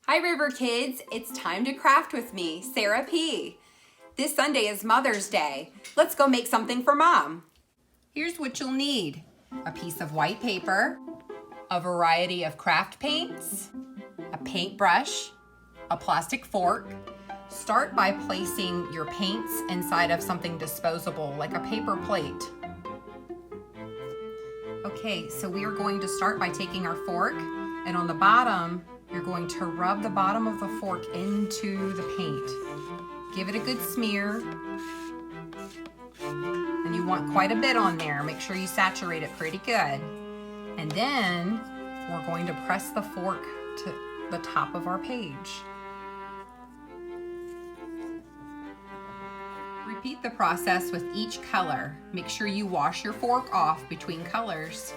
Hi River Kids, it's time to craft with me, Sarah P. This Sunday is Mother's Day. Let's go make something for Mom. Here's what you'll need. A piece of white paper, a variety of craft paints, a paintbrush, a plastic fork. Start by placing your paints inside of something disposable, like a paper plate. Okay, so we are going to start by taking our fork, and on the bottom, you're going to rub the bottom of the fork into the paint. Give it a good smear. And you want quite a bit on there. Make sure you saturate it pretty good. And then we're going to press the fork to the top of our page. Repeat the process with each color. Make sure you wash your fork off between colors.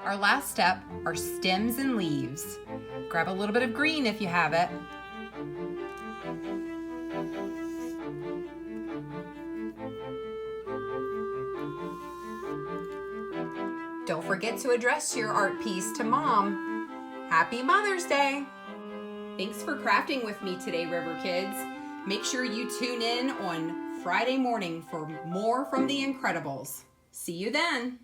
Our last step are stems and leaves. Grab a little bit of green if you have it. Don't forget to address your art piece to Mom. Happy Mother's Day! Thanks for crafting with me today, River Kids. Make sure you tune in on Friday morning for more from The Incredibles. See you then!